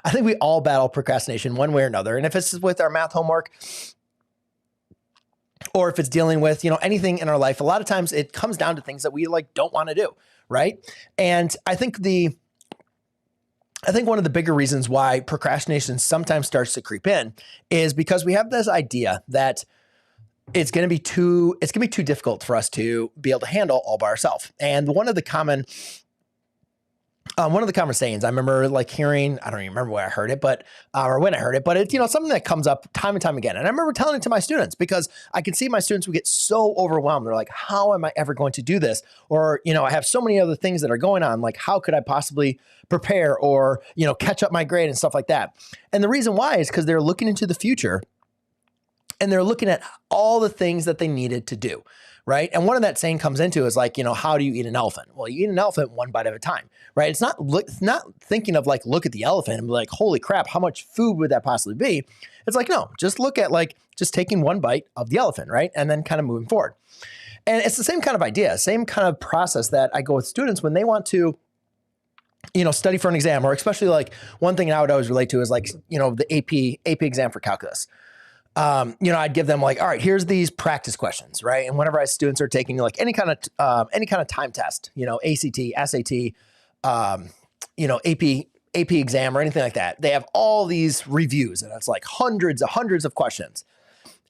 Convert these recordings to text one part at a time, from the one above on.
I think we all battle procrastination one way or another. And if it's with our math homework, or if it's dealing with, anything in our life, a lot of times it comes down to things that we like don't want to do, right? And I think one of the bigger reasons why procrastination sometimes starts to creep in is because we have this idea that it's going to be too difficult for us to be able to handle all by ourselves. And one of the common sayings I remember like hearing, I don't even remember where I heard it, but, or when I heard it, but it's, something that comes up time and time again. And I remember telling it to my students because I can see my students would get so overwhelmed. They're like, how am I ever going to do this? Or, I have so many other things that are going on. Like, how could I possibly prepare or, catch up my grade and stuff like that? And the reason why is because they're looking into the future and they're looking at all the things that they needed to do. Right. And one of that saying comes into is like, how do you eat an elephant? Well, you eat an elephant one bite at a time, right? It's not thinking of like, look at the elephant and be like, holy crap, how much food would that possibly be? It's like, no, just look at like just taking one bite of the elephant, right? And then kind of moving forward. And it's the same kind of idea, same kind of process that I go with students when they want to, study for an exam, or especially like one thing I would always relate to is like, the AP exam for calculus. I'd give them like, all right, here's these practice questions, right? And whenever students are taking like any kind of time test, ACT, SAT, AP exam or anything like that, they have all these reviews and it's like hundreds of questions.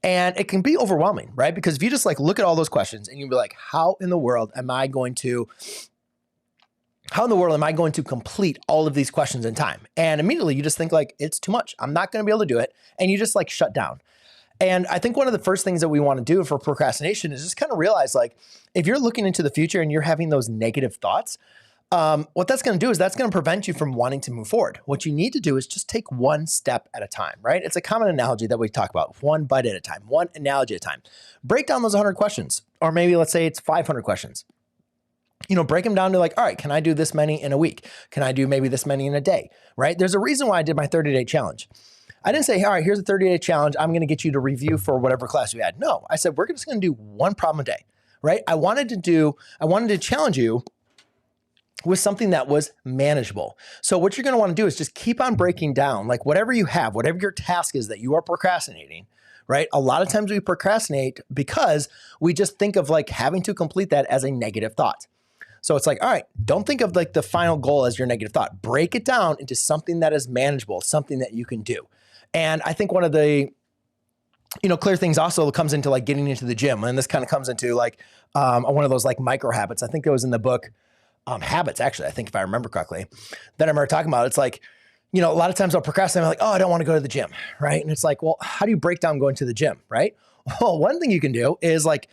And it can be overwhelming, right? Because if you just like look at all those questions and you'll be like, how in the world am I going to complete all of these questions in time? And immediately you just think like, it's too much. I'm not going to be able to do it. And you just like shut down. And I think one of the first things that we want to do for procrastination is just kind of realize like, if you're looking into the future and you're having those negative thoughts, what that's going to do is that's going to prevent you from wanting to move forward. What you need to do is just take one step at a time, right? It's a common analogy that we talk about, one bite at a time, one analogy at a time. Break down those 100 questions, or maybe let's say it's 500 questions. Break them down to like, all right, can I do this many in a week? Can I do maybe this many in a day, right? There's a reason why I did my 30-day challenge. I didn't say, all right, here's a 30-day challenge. I'm going to get you to review for whatever class we had. No, I said, we're just going to do one problem a day, right? I wanted to challenge you with something that was manageable. So what you're going to want to do is just keep on breaking down, like whatever you have, whatever your task is that you are procrastinating, right? A lot of times we procrastinate because we just think of like having to complete that as a negative thought. So it's like, all right, don't think of like the final goal as your negative thought. Break it down into something that is manageable, something that you can do. And I think one of the, clear things also comes into like getting into the gym. And this kind of comes into like one of those like micro habits. I think it was in the book Habits, actually, I think if I remember correctly, that I remember talking about. It's like, a lot of times I'll procrastinate. I'm like, oh, I don't want to go to the gym, right? And it's like, well, how do you break down going to the gym, right? Well, one thing you can do is like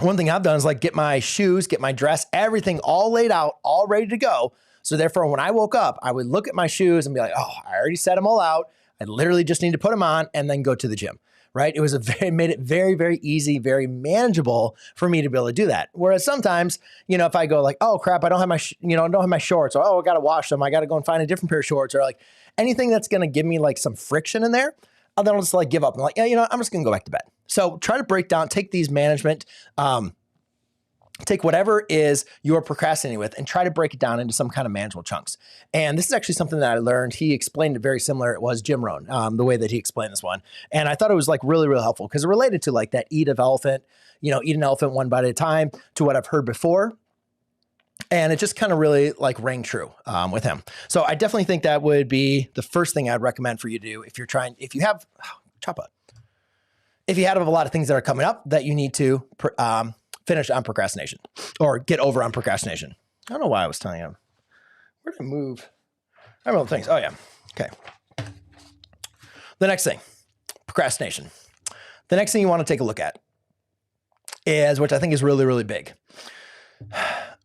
one thing I've done is like get my shoes, get my dress, everything all laid out, all ready to go. So therefore, when I woke up, I would look at my shoes and be like, oh, I already set them all out. I literally just need to put them on and then go to the gym, right? It made it very, very easy, very manageable for me to be able to do that. Whereas sometimes, if I go like, oh crap, I don't have my shorts, or oh, I got to wash them. I got to go and find a different pair of shorts, or like anything that's going to give me like some friction in there. And then I'll just like give up and like, yeah, I'm just going to go back to bed. So try to break down, take these management, take whatever is you're procrastinating with and try to break it down into some kind of manageable chunks. And this is actually something that I learned. He explained it very similar. It was Jim Rohn, the way that he explained this one. And I thought it was like really, really helpful because it related to like that eat an elephant one bite at a time to what I've heard before. And it just kind of really like rang true with him. So I definitely think that would be the first thing I'd recommend for you to do if you have a lot of things that are coming up that you need to finish on procrastination or get over on procrastination. I don't know why I was telling him. Where did I move? I remember things. Oh yeah. Okay. The next thing, procrastination. The next thing you want to take a look at is, which I think is really, really big.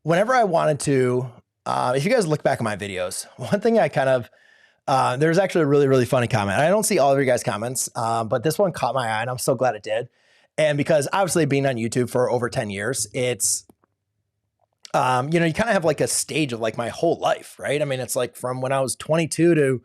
Whenever I wanted to, if you guys look back at my videos, one thing I kind of, there's actually a really, really funny comment. I don't see all of your guys' comments, but this one caught my eye and I'm so glad it did. And because obviously being on YouTube for over 10 years, it's, you kind of have like a stage of like my whole life, right? I mean, it's like from when I was 22 to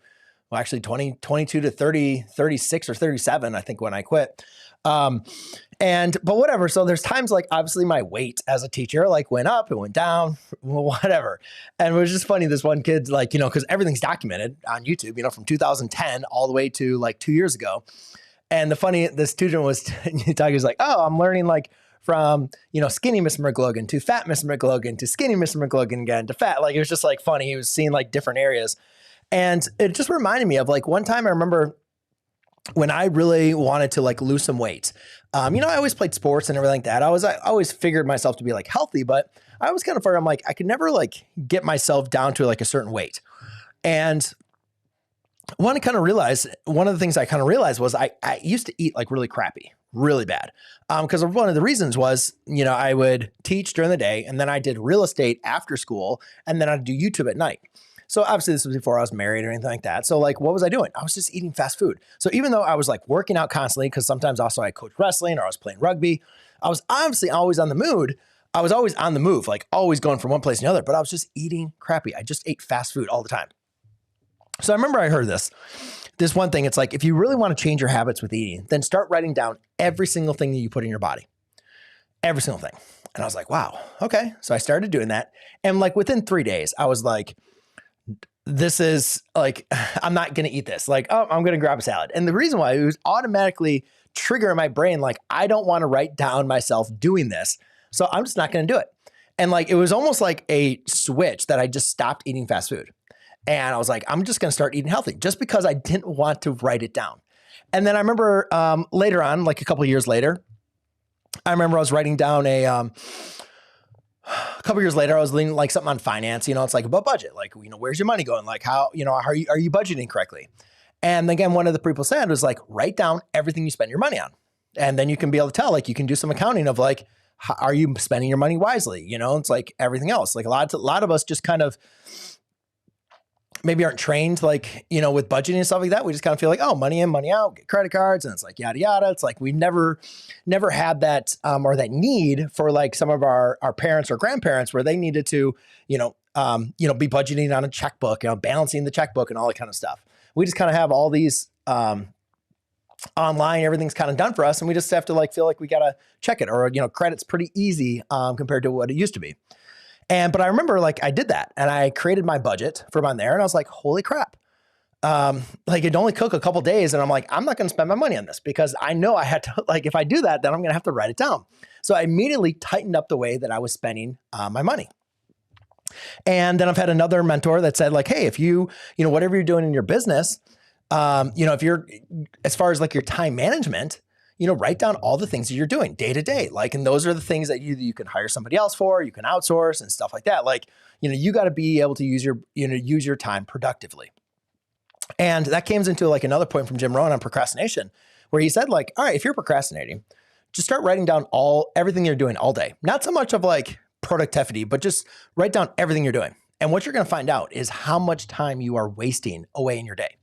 22 to 30, 36 or 37, I think when I quit. But whatever. So there's times like obviously my weight as a teacher like went up, it went down, whatever. And it was just funny. This one kid, like, cause everything's documented on YouTube, from 2010 all the way to like 2 years ago. And the student was talking, he was like, oh, I'm learning like from, skinny Mr. McLogan to fat Mr. McLogan to skinny Mr. McLogan again to fat. Like, it was just like funny. He was seeing like different areas. And it just reminded me of like one time I remember when I really wanted to like lose some weight. I always played sports and everything like that. I always figured myself to be like healthy, but I was kind of figured, I'm like, I could never like get myself down to like a certain weight. And one of the things I kind of realized was I used to eat like really crappy, really bad. Because one of the reasons was, I would teach during the day and then I did real estate after school and then I'd do YouTube at night. So obviously this was before I was married or anything like that. So like, what was I doing? I was just eating fast food. So even though I was like working out constantly, because sometimes also I coached wrestling or I was playing rugby, I was obviously always on the mood. I was always on the move, like always going from one place to another, but I was just eating crappy. I just ate fast food all the time. So I remember I heard this one thing. It's like, if you really want to change your habits with eating, then start writing down every single thing that you put in your body, every single thing. And I was like, wow, okay. So I started doing that. And like within 3 days, I was like, this is like, I'm not going to eat this. Like, oh, I'm going to grab a salad. And the reason why, it was automatically triggering my brain. Like, I don't want to write down myself doing this. So I'm just not going to do it. And like, it was almost like a switch that I just stopped eating fast food. And I was like, I'm just going to start eating healthy just because I didn't want to write it down. And then I remember later on, like a couple of years later, I remember I was writing down a couple of years later, I was leaning like something on finance, it's like about budget, like, where's your money going? Like how are you budgeting correctly? And again, one of the people said was like, write down everything you spend your money on. And then you can be able to tell, like, you can do some accounting of like, how, are you spending your money wisely? It's like everything else. Like a lot of us just kind of maybe aren't trained like, with budgeting and stuff like that. We just kind of feel like, oh, money in, money out, get credit cards. And it's like, yada, yada. It's like, we never had that, or that need for like some of our parents or grandparents where they needed to, be budgeting on a checkbook, balancing the checkbook and all that kind of stuff. We just kind of have all these, online, everything's kind of done for us. And we just have to like, feel like we got to check it or, credit's pretty easy, compared to what it used to be. But I remember like I did that and I created my budget from on there and I was like, holy crap. Like it only took a couple days and I'm like, I'm not going to spend my money on this because I know I had to, like, if I do that, then I'm going to have to write it down. So I immediately tightened up the way that I was spending my money. And then I've had another mentor that said like, hey, if you whatever you're doing in your business, if you're, as far as like your time management, write down all the things that you're doing day to day. Like, and those are the things that you can hire somebody else for, you can outsource and stuff like that. Like, you got to be able to use your time productively. And that came into like another point from Jim Rohn on procrastination, where he said like, all right, if you're procrastinating, just start writing down everything you're doing all day. Not so much of like productivity, but just write down everything you're doing. And what you're going to find out is how much time you are wasting away in your day.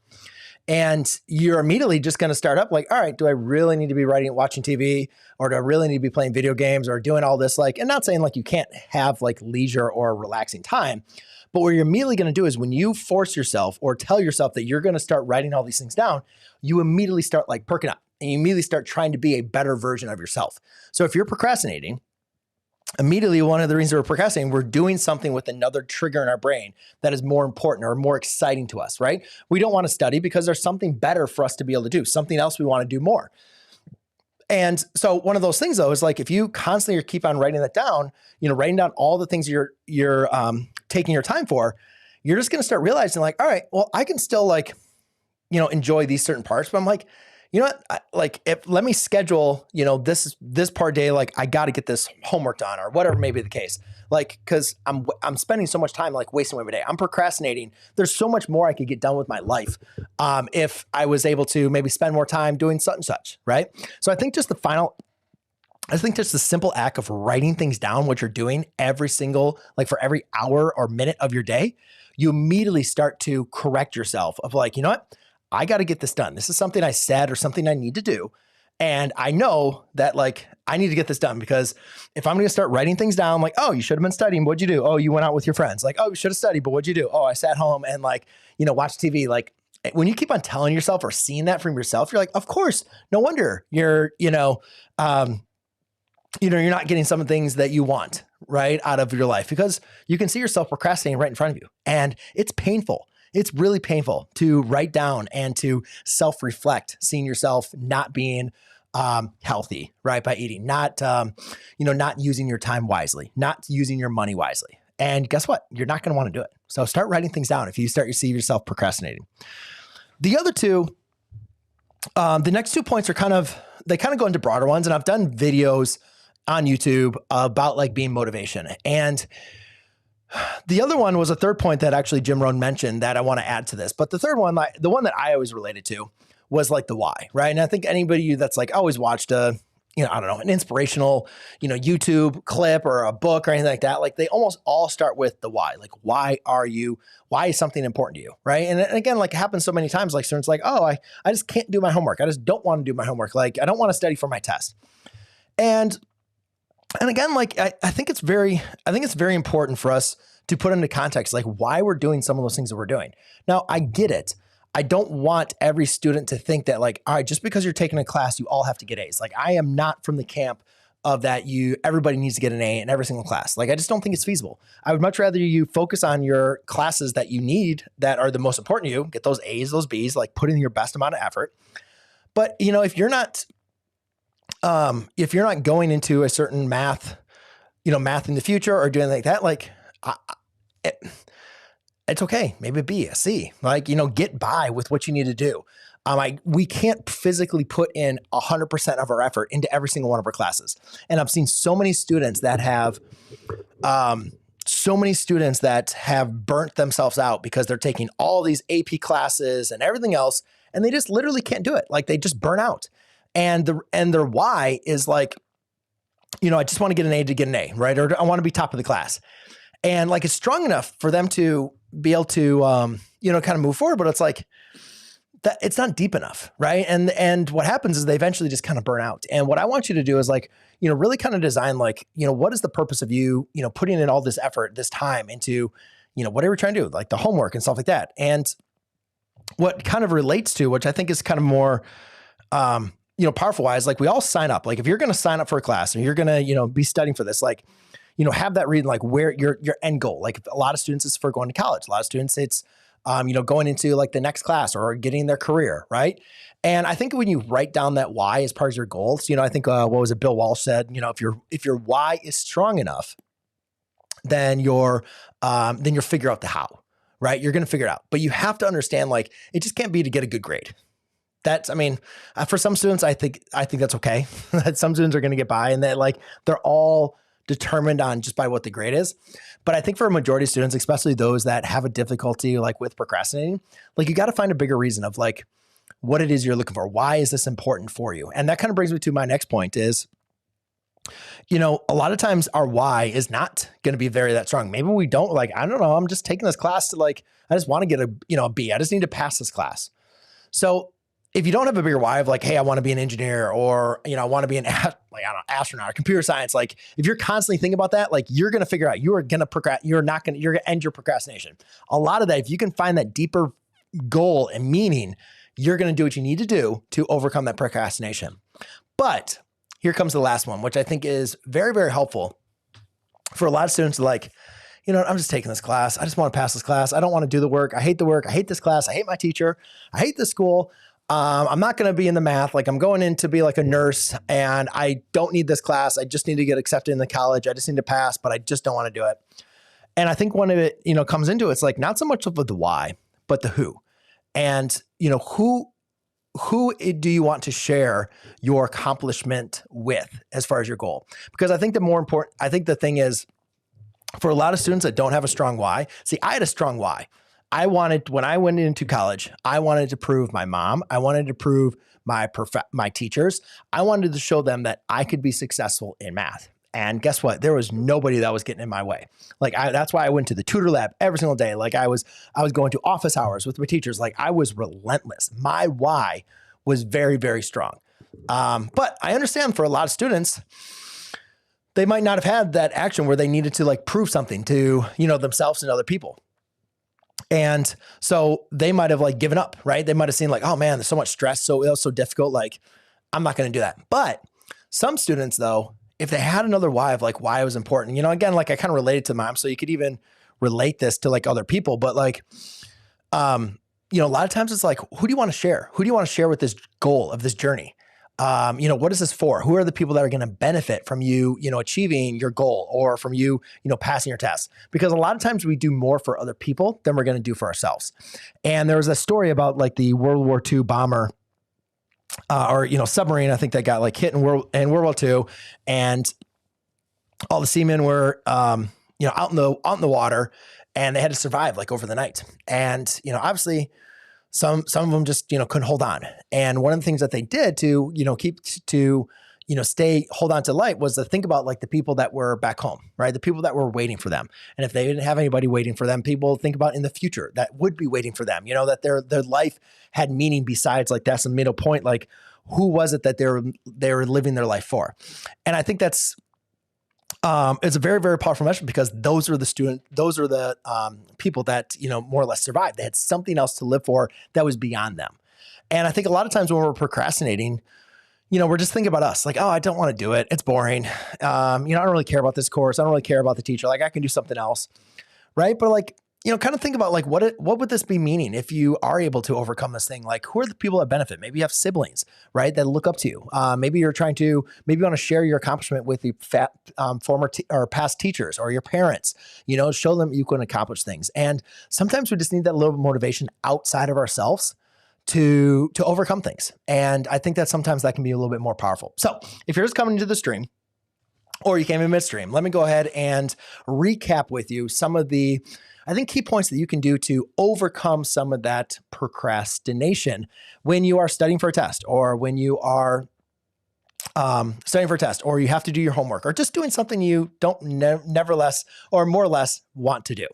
And you're immediately just going to start up like, all right, do I really need to be watching TV, or do I really need to be playing video games or doing all this? Like, and not saying like you can't have like leisure or relaxing time, but what you're immediately going to do is when you force yourself or tell yourself that you're going to start writing all these things down, you immediately start like perking up and you immediately start trying to be a better version of yourself. So if you're procrastinating, immediately one of the reasons we're procrastinating, we're doing something with another trigger in our brain that is more important or more exciting to us, right? We don't want to study because there's something better for us to be able to do, something else we want to do more. And so one of those things though, is like, if you constantly keep on writing that down, writing down all the things you're taking your time for, you're just going to start realizing like, all right, well, I can still like, enjoy these certain parts, but I'm like, you know what, let me schedule, this part day, like I got to get this homework done or whatever may be the case. Like, cause I'm spending so much time like wasting away my day. I'm procrastinating. There's so much more I could get done with my life. If I was able to maybe spend more time doing such and such. Right. So I think just the simple act of writing things down, what you're doing for every hour or minute of your day, you immediately start to correct yourself of like, you know what? I got to get this done. This is something I said or something I need to do. And I know that like, I need to get this done because if I'm going to start writing things down, like, oh, you should have been studying. What'd you do? Oh, you went out with your friends. Like, oh, you should have studied, but what'd you do? Oh, I sat home and like, watched TV. Like, when you keep on telling yourself or seeing that from yourself, you're like, of course, no wonder you're not getting some of the things that you want, right, out of your life, because you can see yourself procrastinating right in front of you. And it's painful. It's really painful to write down and to self-reflect, seeing yourself not being healthy, right, by eating, not using your time wisely, not using your money wisely. And guess what? You're not going to want to do it. So start writing things down if you start to see yourself procrastinating. The other two, the next 2 points they kind of go into broader ones. And I've done videos on YouTube about like being motivation. And the other one was a third point that actually Jim Rohn mentioned that I want to add to this. But the third one, the one that I always related to was like the why, right? And I think anybody that's like always watched an inspirational, YouTube clip or a book or anything like that, like they almost all start with the why. Like, why is something important to you, right? And again, like it happens so many times, like students like, oh, I just can't do my homework. I just don't want to do my homework. Like, I don't want to study for my test. And again, like I think it's very important for us to put into context, like why we're doing some of those things that we're doing. Now, I get it. I don't want every student to think that like, all right, just because you're taking a class, you all have to get A's. Like I am not from the camp of that everybody needs to get an A in every single class. Like I just don't think it's feasible. I would much rather you focus on your classes that you need, that are the most important to you, get those A's, those B's, like put in your best amount of effort. But if you're not going into a certain math in the future or doing like that, like it's okay. Maybe a B, a C, like, get by with what you need to do. We can't physically put in 100% of our effort into every single one of our classes. And I've seen so many students that have burnt themselves out because they're taking all these AP classes and everything else, and they just literally can't do it. Like they just burn out. And their why is like, I just want to get an A to get an A, right? Or I want to be top of the class. And like, it's strong enough for them to be able to, kind of move forward, but it's like that it's not deep enough. Right. And what happens is they eventually just kind of burn out. And what I want you to do is like, really kind of design like, what is the purpose of you, putting in all this effort, this time into, whatever you're trying to do, like the homework and stuff like that. And what kind of relates to, which I think is kind of more, powerful wise, like we all sign up. Like if you're going to sign up for a class and you're going to, be studying for this, like, have that reading, like where your end goal. Like a lot of students, it's for going to college. A lot of students, it's, going into like the next class or getting their career. Right. And I think when you write down that why as part of your goals, I think, what was it? Bill Walsh said, if your why is strong enough, then you'll figure out the how, right? You're going to figure it out, but you have to understand, like, it just can't be to get a good grade. For some students, I think that's okay. That some students are going to get by and that like, they're all determined on just by what the grade is. But I think for a majority of students, especially those that have a difficulty like with procrastinating, like you got to find a bigger reason of like what it is you're looking for. Why is this important for you? And that kind of brings me to my next point is, a lot of times our why is not going to be that strong. Maybe we don't like, I don't know, I'm just taking this class to like, I just want to get a B. I just need to pass this class. So if you don't have a bigger why of like, hey, I want to be an engineer or, I want to be an astronaut or computer science. Like if you're constantly thinking about that, like you're going to figure out you're going to end your procrastination. A lot of that, if you can find that deeper goal and meaning, you're going to do what you need to do to overcome that procrastination. But here comes the last one, which I think is very, very helpful for a lot of students. Like, I'm just taking this class. I just want to pass this class. I don't want to do the work. I hate the work. I hate this class. I hate my teacher. I hate this school. I'm not going to be in the math. Like I'm going in to be like a nurse and I don't need this class. I just need to get accepted in the college. I just need to pass, but I just don't want to do it. And I think when it, comes into it's like not so much of the why, but the who. And, who do you want to share your accomplishment with as far as your goal? Because I think the thing is for a lot of students that don't have a strong why, see, I had a strong why. When I went into college, I wanted to prove my mom. I wanted to prove my teachers. I wanted to show them that I could be successful in math. And guess what? There was nobody that was getting in my way. Like that's why I went to the tutor lab every single day. Like I was going to office hours with my teachers. Like I was relentless. My why was very, very strong. But I understand for a lot of students, they might not have had that action where they needed to like prove something to, themselves and other people. And so they might have like given up, right? They might have seen like, oh man, there's so much stress. So it was so difficult. Like, I'm not going to do that. But some students though, if they had another why of like why it was important, again, like I kind of related to mom. So you could even relate this to like other people, but like, a lot of times it's like, who do you want to share? Who do you want to share with this goal of this journey? What is this for? Who are the people that are going to benefit from you, achieving your goal or from you, passing your test? Because a lot of times we do more for other people than we're going to do for ourselves. And there was a story about like the World War II bomber, submarine, I think that got like hit in World War II, and all the seamen were, out in the water, and they had to survive like over the night. And, obviously some of them just, couldn't hold on. And one of the things that they did to, hold on to light was to think about like the people that were back home, right? The people that were waiting for them. And if they didn't have anybody waiting for them, people think about in the future that would be waiting for them, that their life had meaning besides like that's the middle point. Like who was it that they were living their life for? And I think that's, it's a very, very powerful message because those are the people that, more or less survived. They had something else to live for that was beyond them. And I think a lot of times when we're procrastinating, we're just thinking about us like, oh, I don't want to do it. It's boring. I don't really care about this course. I don't really care about the teacher. Like I can do something else. Right. But like, kind of think about like, what would this be meaning if you are able to overcome this thing? Like who are the people that benefit? Maybe you have siblings, right? That look up to you. Maybe you want to share your accomplishment with the former or past teachers or your parents, show them you can accomplish things. And sometimes we just need that little bit of motivation outside of ourselves to overcome things. And I think that sometimes that can be a little bit more powerful. So if you're just coming into the stream or you came in midstream, let me go ahead and recap with you some of the, I think, key points that you can do to overcome some of that procrastination when you are studying for a test or when you are studying for a test or you have to do your homework or just doing something you don't nevertheless or more or less want to do.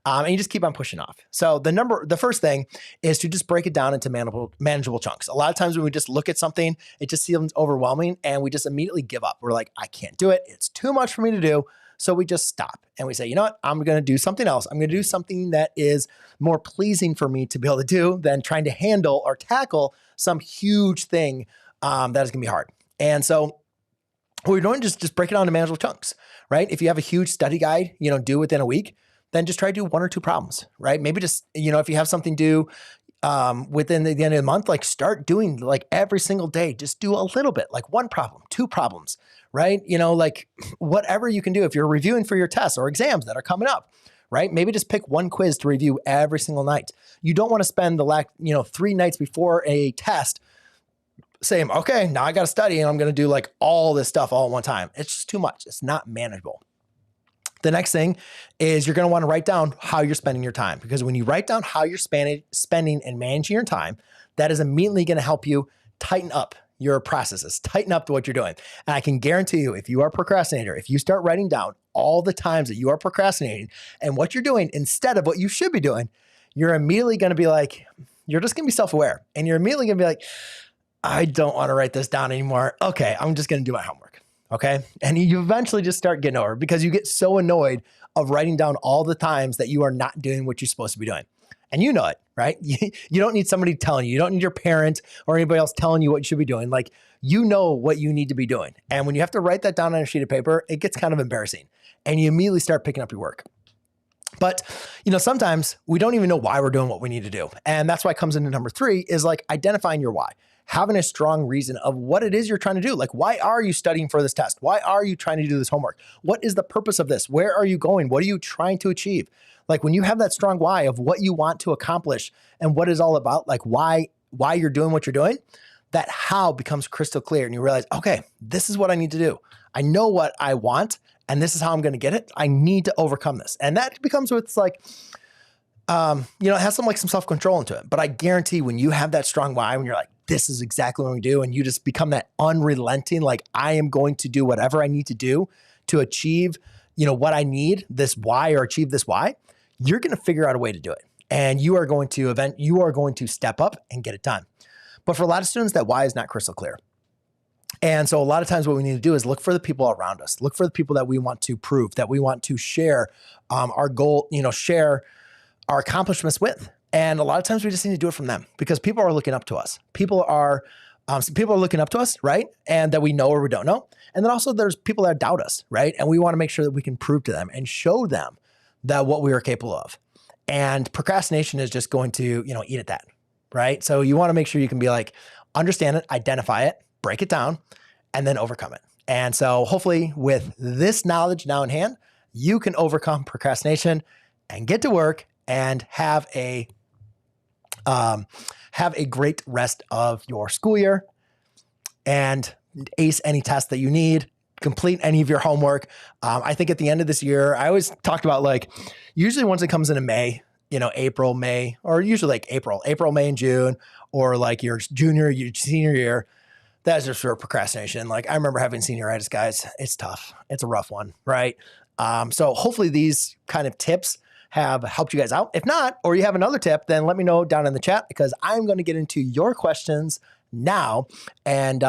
And you just keep on pushing off. So the first thing is to just break it down into manageable chunks. A lot of times when we just look at something, it just seems overwhelming and we just immediately give up. We're like, I can't do it. It's too much for me to do. So we just stop and we say, you know what? I'm going to do something else. I'm going to do something that is more pleasing for me to be able to do than trying to handle or tackle some huge thing that is going to be hard. And so what we're doing is just break it down to manageable chunks, right? If you have a huge study guide, due within a week, then just try to do 1 or 2 problems, right? Maybe just, if you have something due within the end of the month, like start doing like every single day, just do a little bit, like 1 problem, 2 problems, right? Like whatever you can do if you're reviewing for your tests or exams that are coming up, right? Maybe just pick 1 quiz to review every single night. You don't want to spend the 3 nights before a test saying, okay, now I got to study and I'm going to do like all this stuff all at one time. It's just too much. It's not manageable. The next thing is you're going to want to write down how you're spending your time, because when you write down how you're spending and managing your time, that is immediately going to help you tighten up your processes, tighten up to what you're doing. And I can guarantee you, if you are a procrastinator, if you start writing down all the times that you are procrastinating and what you're doing instead of what you should be doing, you're immediately going to be like, you're just going to be self-aware and you're immediately going to be like, I don't want to write this down anymore. Okay, I'm just going to do my homework. Okay. And you eventually just start getting over it because you get so annoyed of writing down all the times that you are not doing what you're supposed to be doing. And you know it, right? You don't need somebody telling you. You don't need your parent or anybody else telling you what you should be doing. Like, you know what you need to be doing. And when you have to write that down on a sheet of paper, it gets kind of embarrassing. And you immediately start picking up your work. But, sometimes we don't even know why we're doing what we need to do. And that's why it comes into number 3 is like identifying your why. Having a strong reason of what it is you're trying to do. Like, why are you studying for this test? Why are you trying to do this homework? What is the purpose of this? Where are you going? What are you trying to achieve? Like, when you have that strong why of what you want to accomplish and what it's all about, like why you're doing what you're doing, that how becomes crystal clear. And you realize, okay, this is what I need to do. I know what I want and this is how I'm going to get it. I need to overcome this. And that becomes what's like, it has some self-control into it. But I guarantee when you have that strong why, when you're like, this is exactly what we do, and you just become that unrelenting, like, I am going to do whatever I need to do to achieve, what I need, this why, or achieve this why, you're going to figure out a way to do it. And you are going to step up and get it done. But for a lot of students, that why is not crystal clear. And so a lot of times what we need to do is look for the people around us, look for the people that we want to prove, that we want to share our goal, share our accomplishments with. And a lot of times we just need to do it from them because people are looking up to us. People are looking up to us, right? And that we know or we don't know. And then also there's people that doubt us, right? And we want to make sure that we can prove to them and show them that what we are capable of. And procrastination is just going to, eat at that, right? So you want to make sure you can be like, understand it, identify it, break it down, and then overcome it. And so hopefully with this knowledge now in hand, you can overcome procrastination and get to work and have a great rest of your school year and ace any test that you need, complete any of your homework. I think at the end of this year, I always talked about like, usually once it comes into May, April, May, or usually like April, May and June, or like your junior, your senior year, that's just for procrastination. Like I remember having senioritis, guys. It's tough. It's a rough one, right? So hopefully these kind of tips have helped you guys out. If not, or you have another tip, then let me know down in the chat because I'm going to get into your questions now. And